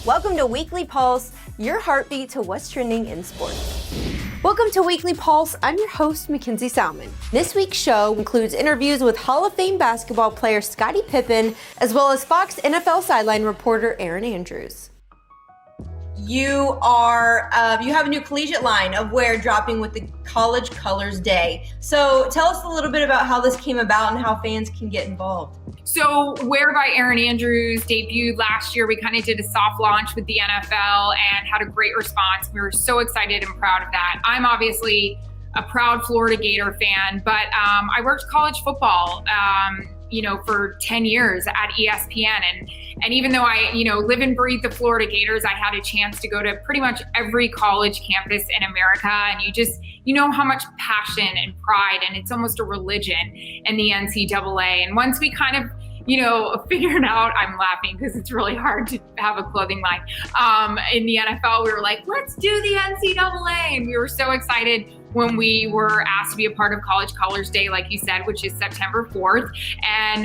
Welcome to Weekly Pulse, your heartbeat to what's trending in sports. Welcome to Weekly Pulse. I'm your host, Mackenzie Salmon. This week's show includes interviews with Hall of Fame basketball player Scottie Pippen, as well as Fox NFL sideline reporter Erin Andrews. You have a new collegiate line of wear dropping with the College Colors Day. So tell us a little bit about how this came about and how fans can get involved. So Wear by Erin Andrews debuted last year. We kind of did a soft launch with the NFL and had a great response. We were so excited and proud of that. I'm obviously a proud Florida Gator fan, but I worked college football, for 10 years at ESPN. And even though I, live and breathe the Florida Gators, I had a chance to go to pretty much every college campus in America. And you know how much passion and pride, and it's almost a religion in the NCAA. And once we kind of, figured out, I'm laughing because it's really hard to have a clothing line. In the NFL, we were like, let's do the NCAA. And we were so excited when we were asked to be a part of College Colors Day, like you said, which is September 4th. And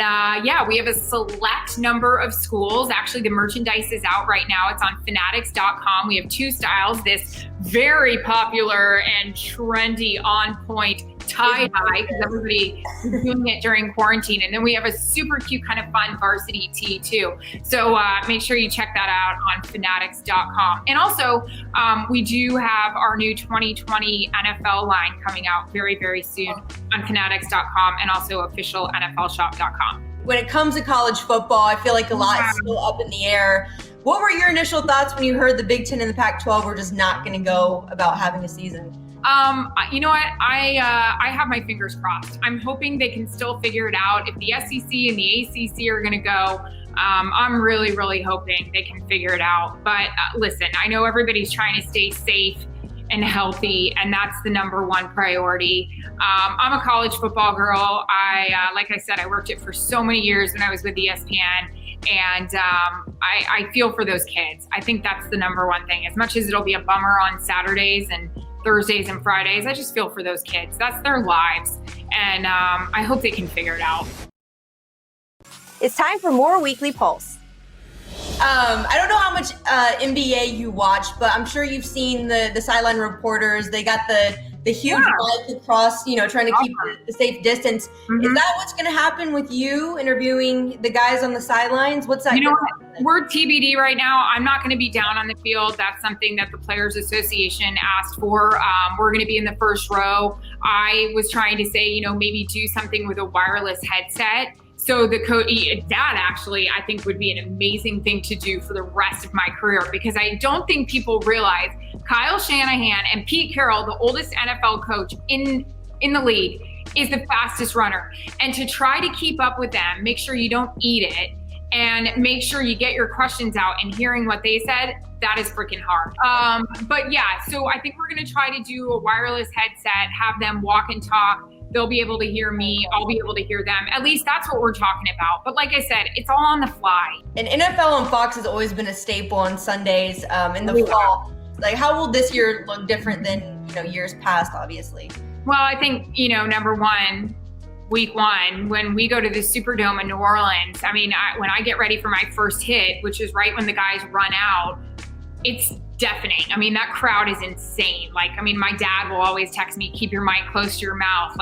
we have a select number of schools. Actually, the merchandise is out right now. It's on fanatics.com. We have two styles, this very popular and trendy on-point tie-dye, because everybody is doing it during quarantine. And then we have a super cute kind of fun varsity tee too. So make sure you check that out on fanatics.com. And also, we do have our new 2020 NFL line coming out very, very soon on fanatics.com and also official NFLshop.com. When it comes to college football, I feel like a lot is still up in the air. What were your initial thoughts when you heard the Big Ten and the Pac-12 were just not going to go about having a season? You know what? I have my fingers crossed. I'm hoping they can still figure it out. If the SEC and the ACC are going to go, I'm really, really hoping they can figure it out. But listen, I know everybody's trying to stay safe and healthy, and that's the number one priority. I'm a college football girl. Like I said, I worked it for so many years when I was with ESPN. And I feel for those kids. I think that's the number one thing. As much as it'll be a bummer on Saturdays and Thursdays and Fridays, I just feel for those kids. That's their lives. And I hope they can figure it out. It's time for more Weekly Pulse. I don't know how much NBA you watch, but I'm sure you've seen the sideline reporters. They got the huge mic across, trying to keep the safe distance. Mm-hmm. Is that what's going to happen with you interviewing the guys on the sidelines? What's that? We're TBD right now. I'm not going to be down on the field. That's something that the Players Association asked for. We're going to be in the first row. I was trying to say, maybe do something with a wireless headset. So that actually, I think, would be an amazing thing to do for the rest of my career, because I don't think people realize Kyle Shanahan and Pete Carroll, the oldest NFL coach in the league, is the fastest runner. And to try to keep up with them, make sure you don't eat it, and make sure you get your questions out and hearing what they said, that is freaking hard. So I think we're going to try to do a wireless headset, have them walk and talk. They'll be able to hear me. I'll be able to hear them. At least that's what we're talking about. But like I said, it's all on the fly. And NFL on Fox has always been a staple on Sundays in the fall. Like, how will this year look different than years past, obviously? Well, I think, number one, week one, when we go to the Superdome in New Orleans, when I get ready for my first hit, which is right when the guys run out, it's deafening. That crowd is insane. My dad will always text me, keep your mic close to your mouth,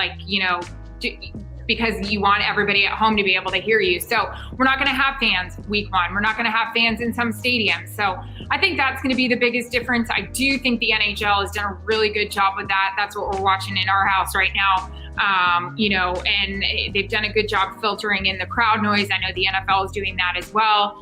because you want everybody at home to be able to hear you. So we're not going to have fans week one. We're not going to have fans in some stadiums. So I think that's going to be the biggest difference. I do think the NHL has done a really good job with that. That's what we're watching in our house right now. And they've done a good job filtering in the crowd noise. I know the NFL is doing that as well.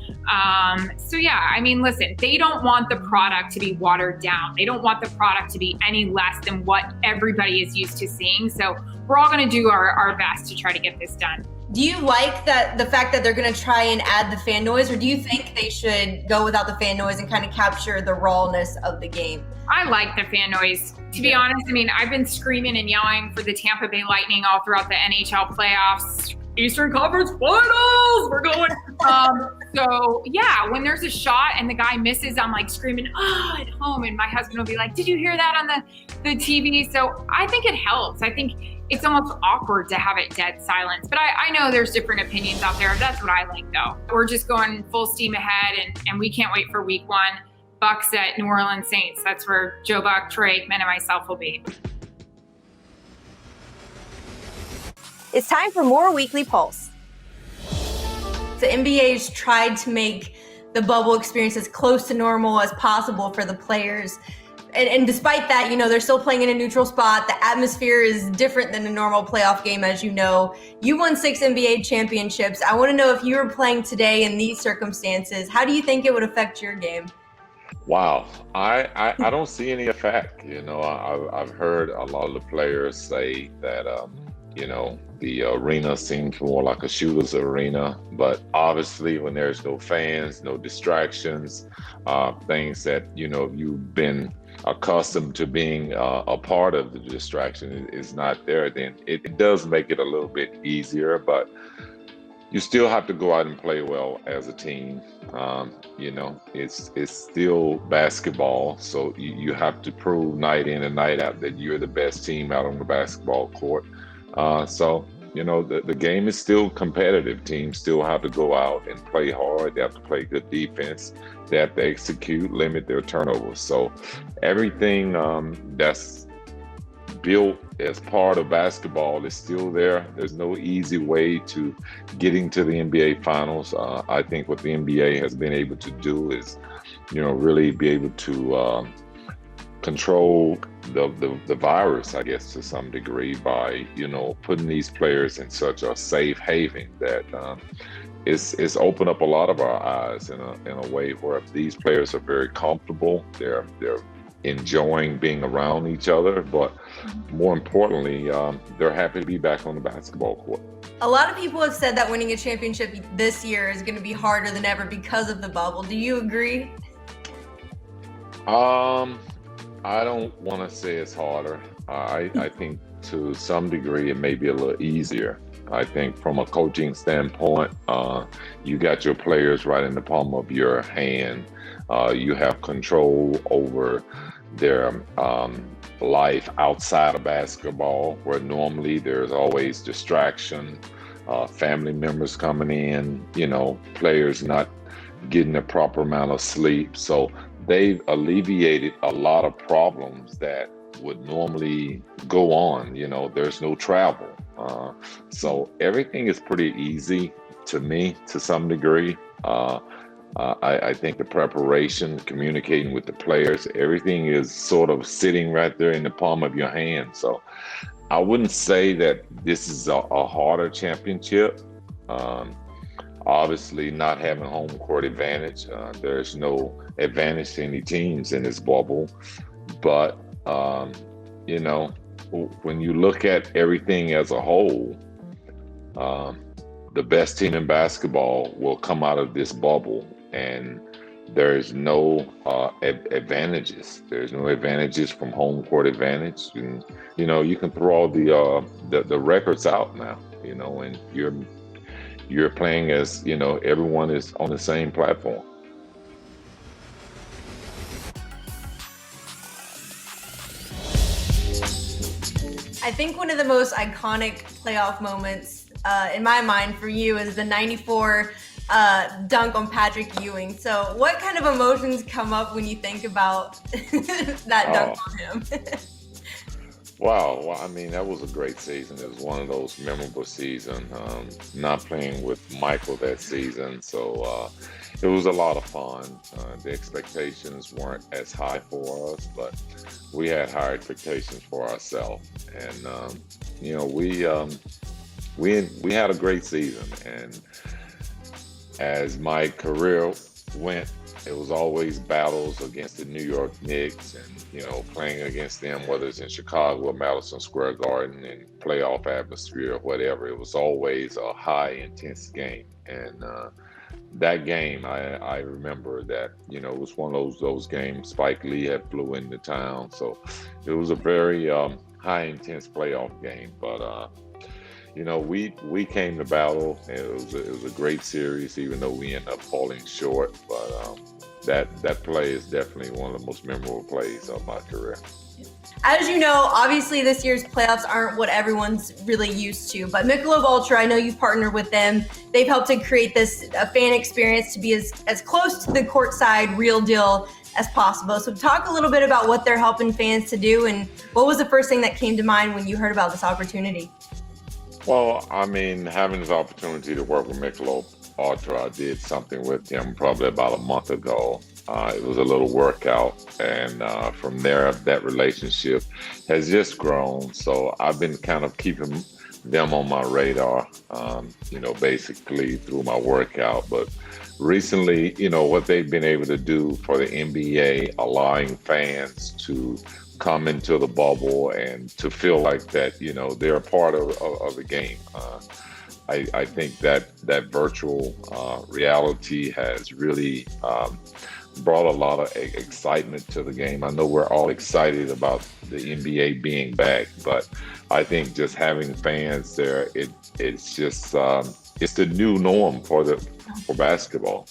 Listen, they don't want the product to be watered down. They don't want the product to be any less than what everybody is used to seeing. So we're all going to do our best to try to get this done. Do you like the fact that they're going to try and add the fan noise, or do you think they should go without the fan noise and kind of capture the rawness of the game? I like the fan noise. To be honest, I've been screaming and yelling for the Tampa Bay Lightning all throughout the NHL playoffs, Eastern Conference Finals. We're going. So yeah, when there's a shot and the guy misses, I'm like screaming, "Oh!" at home, and my husband will be like, "Did you hear that on the TV?" So I think it helps. I think it's almost awkward to have it dead silence, but I know there's different opinions out there. That's what I like, though. We're just going full steam ahead, and we can't wait for week 1. Bucks at New Orleans Saints. That's where Joe Buck, Troy Aikman, and myself will be. It's time for more Weekly Pulse. The NBA's tried to make the bubble experience as close to normal as possible for the players. And despite that, they're still playing in a neutral spot. The atmosphere is different than a normal playoff game, as you know. You won 6 NBA championships. I want to know, if you were playing today in these circumstances, how do you think it would affect your game? Wow, I don't see any effect. I've heard a lot of the players say that the arena seems more like a shooter's arena, but obviously when there's no fans, no distractions, things that you've been accustomed to being a part of, the distraction is not there, then it does make it a little bit easier, but you still have to go out and play well as a team. It's still basketball, so you have to prove night in and night out that you're the best team out on the basketball court. So the game is still competitive. Teams still have to go out and play hard. They have to play good defense. They have to execute, limit their turnovers. So everything that's built as part of basketball is still there. There's no easy way to getting to the NBA Finals. I think what the NBA has been able to do is, really be able to control the virus, I guess, to some degree, by putting these players in such a safe haven that it's opened up a lot of our eyes in a way where these players are very comfortable. They're enjoying being around each other, but more importantly, they're happy to be back on the basketball court. A lot of people have said that winning a championship this year is going to be harder than ever because of the bubble. Do you agree? I don't want to say it's harder. I think to some degree it may be a little easier. I think from a coaching standpoint, you got your players right in the palm of your hand. You have control over their life outside of basketball, where normally there's always distraction, family members coming in, players not getting the proper amount of sleep. So they've alleviated a lot of problems that would normally go on. There's no travel. So everything is pretty easy to me to some degree. I think the preparation, communicating with the players, everything is sort of sitting right there in the palm of your hand. So I wouldn't say that this is a harder championship. Obviously, not having home court advantage, there's no advantage to any teams in this bubble. But, when you look at everything as a whole, the best team in basketball will come out of this bubble, and there's no advantages. There's no advantages from home court advantage. And, you can throw all the records out now, and you're playing as, everyone is on the same platform. I think one of the most iconic playoff moments in my mind for you is the 94 dunk on Patrick Ewing. So what kind of emotions come up when you think about that dunk on him? Wow. Well, I mean, that was a great season. It was one of those memorable seasons. Not playing with Michael that season, so it was a lot of fun. The expectations weren't as high for us, but we had high expectations for ourselves. And we had a great season. And as my career went, it was always battles against the New York Knicks, and playing against them, whether it's in Chicago or Madison Square Garden, and playoff atmosphere or whatever. It was always a high, intense game. And that game, I remember that it was one of those games. Spike Lee had flew into town, so it was a very high, intense playoff game. But we came to battle. And it was a great series, even though we ended up falling short. But that play is definitely one of the most memorable plays of my career. As you know, obviously this year's playoffs aren't what everyone's really used to, but Michelob Ultra, I know you've partnered with them. They've helped to create this fan experience to be as close to the courtside real deal as possible. So talk a little bit about what they're helping fans to do, and what was the first thing that came to mind when you heard about this opportunity? Well, I mean, having this opportunity to work with Michelob Ultra, I did something with him probably about a month ago. It was a little workout, and from there, that relationship has just grown. So I've been kind of keeping them on my radar, basically through my workout. But recently, what they've been able to do for the NBA, allowing fans to come into the bubble and to feel like that, they're a part of the game. I think that virtual reality has really brought a lot of excitement to the game. I know we're all excited about the NBA being back, but I think just having fans there, it's just it's the new norm for basketball.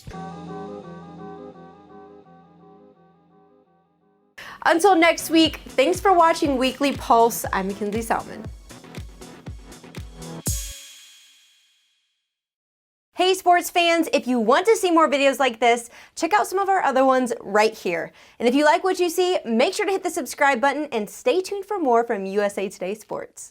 Until next week, thanks for watching Weekly Pulse. I'm Mackenzie Salmon. Hey sports fans, if you want to see more videos like this, check out some of our other ones right here. And if you like what you see, make sure to hit the subscribe button and stay tuned for more from USA Today Sports.